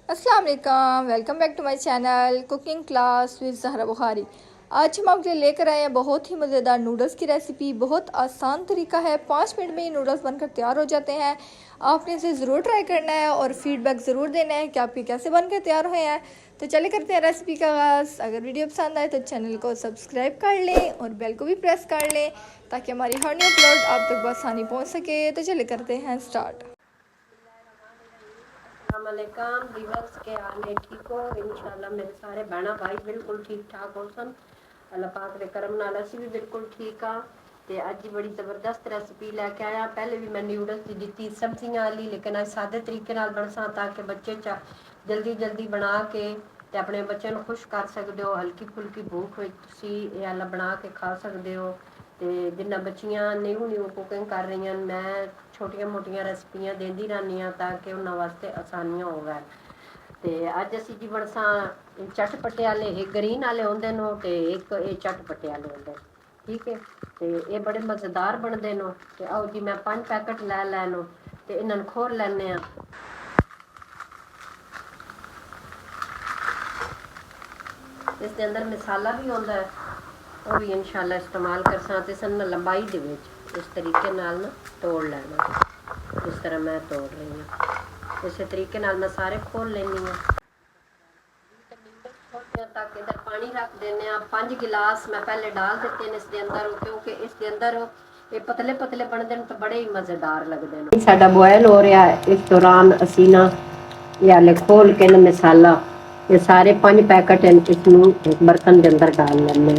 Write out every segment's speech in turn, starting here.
अस्सलाम वालेकुम, welcome back to my channel cooking class with Zahra Bukhari. आज हम आपके लिए लेकर आए हैं बहुत ही मज़ेदार नूडल्स की रेसिपी। बहुत आसान तरीका है, 5 मिनट में ये नूडल्स बनकर तैयार हो जाते हैं। आपने इसे ज़रूर ट्राई करना है और फीडबैक ज़रूर देना है कि आपके कैसे बनकर तैयार हुए हैं। तो चले करते हैं रेसिपी का आगाज़। अगर वीडियो पसंद आए तो चैनल को सब्सक्राइब कर लें और बेल को भी प्रेस कर लें ताकि हमारी हर न्यू अपलोड आप तक बआसानी पहुँच सके। तो चले करते हैं स्टार्ट। अस्सलामुअलैकुम व्यूअर्स के आने ठीक हो इंशाल्लाह मेरे सारे बहना भाई बिल्कुल ठीक ठाक हो सन अल्लाह पाक दे करम नाल असी भी बिल्कुल ठीक हाँ। ते अज बड़ी ज़बरदस्त रेसिपी लैके आया। पहले भी मैं न्यूडल्स दी दित्ती सब्जियां वाली, लेकिन अज सादे तरीके नाल बनसा ताकि बच्चे जल्दी जल्दी बना के ते अपने बच्चों को खुश कर सकते हो। हल्की फुल्की भूख विच तुसी इह वाला बना के खा सकते हो। तो जिन्ना बच्चियां न्यू कुकिंग कर रही हैं, मैं छोटिया मोटिया रेसिपियां देंदी रहनी हाँ ताकि उन्होंने वास्ते आसानियां हो गए। तो अज असी जी बनसा चटपटे वाले, एक ग्रीन वाले होंगे नो तो एक ये चटपटे वाले होंगे, ठीक है। तो ये बड़े मज़ेदार बनते नो। तो आओ जी मैं 5 पैकेट लै लैनो तो इन्होंने खोल लैने। इसके अंदर मसाला भी होता है, वो भी इंशाल्लाह इस्तेमाल कर सकते सन। लंबाई दे विच इस तरीके नाल ना तोड़ लेना, इस तरह मैं तोड़ रही हूँ। इस तरीके नाल मैं सारे खोल लेनी हूँ। तक इधर पानी रख देने 5 गिलास मैं पहले डाल देते हैं इसके अंदर, क्योंकि इसके अंदर ये पतले पतले बनते हैं तो बड़े ही मज़ेदार लगते हैं। साडा बॉयल हो रहा है, इस दौरान असी ना ये खोल के ना मसाला ये सारे 5 पैकेट इसनू एक बर्तन के अंदर डाल लेने।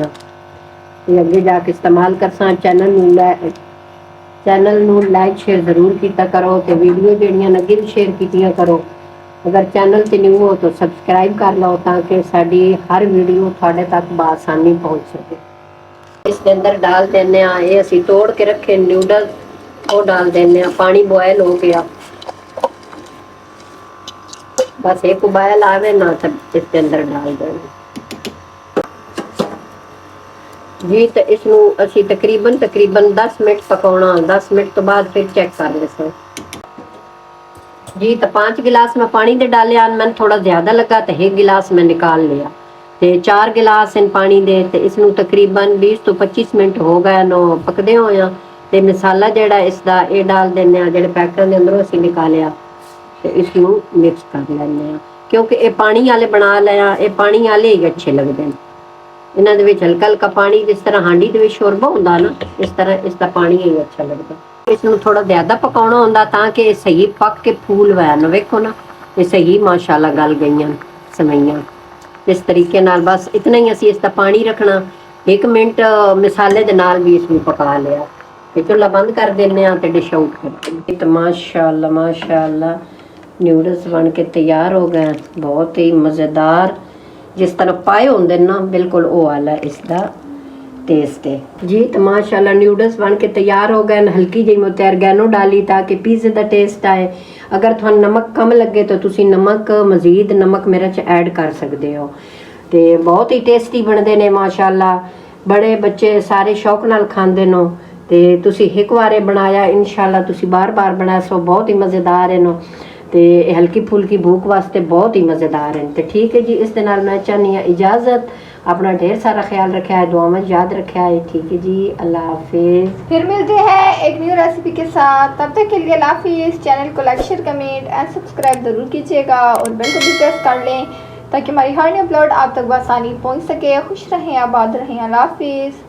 ये अगे जाके इस्तेमाल कर सा। चैनल नू लाइक शेयर जरूर किया करो तो वीडियो जड़ियां अगे भी शेयर कीतियां करो। अगर चैनल से न्यू हो तो सब्सक्राइब कर लो ताकि साड़ी हर वीडियो थोड़े तक बआसानी पहुंच सके। इसके अंदर डाल देने ये असी तोड़ के रखे नूडल्स वो डाल देने। पानी बॉयल हो गया, बस एक उबाल आवे ना तब इसके अंदर डाल देना जी। तो इसनू असी तकरीबन 10 मिनट पकाना। 10 मिनट तो बाद फिर चेक कर ले जी। तो 5 गिलास मैं पानी दे डालिया, मैंने थोड़ा ज्यादा लगा तो 1 गिलास मैं निकाल लिया। तो 4 गिलास इन पानी दे तो इसनू तकरीबन 20 तो 25 मिनट हो गए नो पकदे होया। तो मसाला जेड़ा इसका ये डाल देने जेडे पैकेट के अंदरों असी निकालिया तो इसनू मिक्स कर लेने, क्योंकि ये पानी वाले बना लिया। ये पानी वाले ही अच्छे लगते हैं। इन्होंने हल्का हल्का पानी जिस तरह हांडी के शोरबा होंगे ना, इस तरह इसका पानी ही अच्छा लगता। इसनू थोड़ा ज्यादा पकाना होंगे ताकि सही पक के फूल वैन वेखो ना, ये सही माशाल्लाह गल गई सवैयां इस तरीके नाल। बस इतना ही असी इसका पानी रखना। 1 मिनट मसाले दे नाल भी इसनू पका लिया। चूल्हा बंद कर देने तो डिश आउट कर देंगे। तो माशाल्लाह माशाल्लाह नूडल्स बन के तैयार हो गए। बहुत ही मज़ेदार जिस तरह पाए होंगे ना, बिल्कुल वो वाला इसका टेस्ट है जी। तो माशाल्लाह नूडल्स बन के तैयार हो गए। हल्की जी मैं ऑरगैनो डाली ताकि पिज़्ज़े का टेस्ट आए। अगर थानू नमक कम लगे तो तुसी नमक मज़ीद नमक मिर्च ऐड कर सकते हो। तो बहुत ही टेस्टी बनते हैं माशाल्लाह। बड़े बच्चे सारे शौक नाल खाते नो। तो तुसी एक बार बनाया इंशाल्लाह तुसी बार बार बना सो। बहुत ही मज़ेदार है नो। तो हल्की फुल्की भूख वास्ते बहुत ही मज़ेदार हैं। तो ठीक है जी, इस दे नाल मैं चाहनी हाँ इजाज़त। अपना ढेर सारा ख्याल रखा है, दुआ में याद रखा है। ठीक है जी, अल्लाह हाफिज़। फिर मिलते हैं एक न्यू रेसिपी के साथ, तब तक के लिए अल्लाह हाफिज़। चैनल को like share comment and subscribe ज़रूर कीजिएगा और बेल को भी प्रेस कर लें ताकि हमारी हर न्यू अपलोड आप तक बआसानी पहुँच सके। खुश रहें, आबाद रहें। अल्लाह हाफिज़।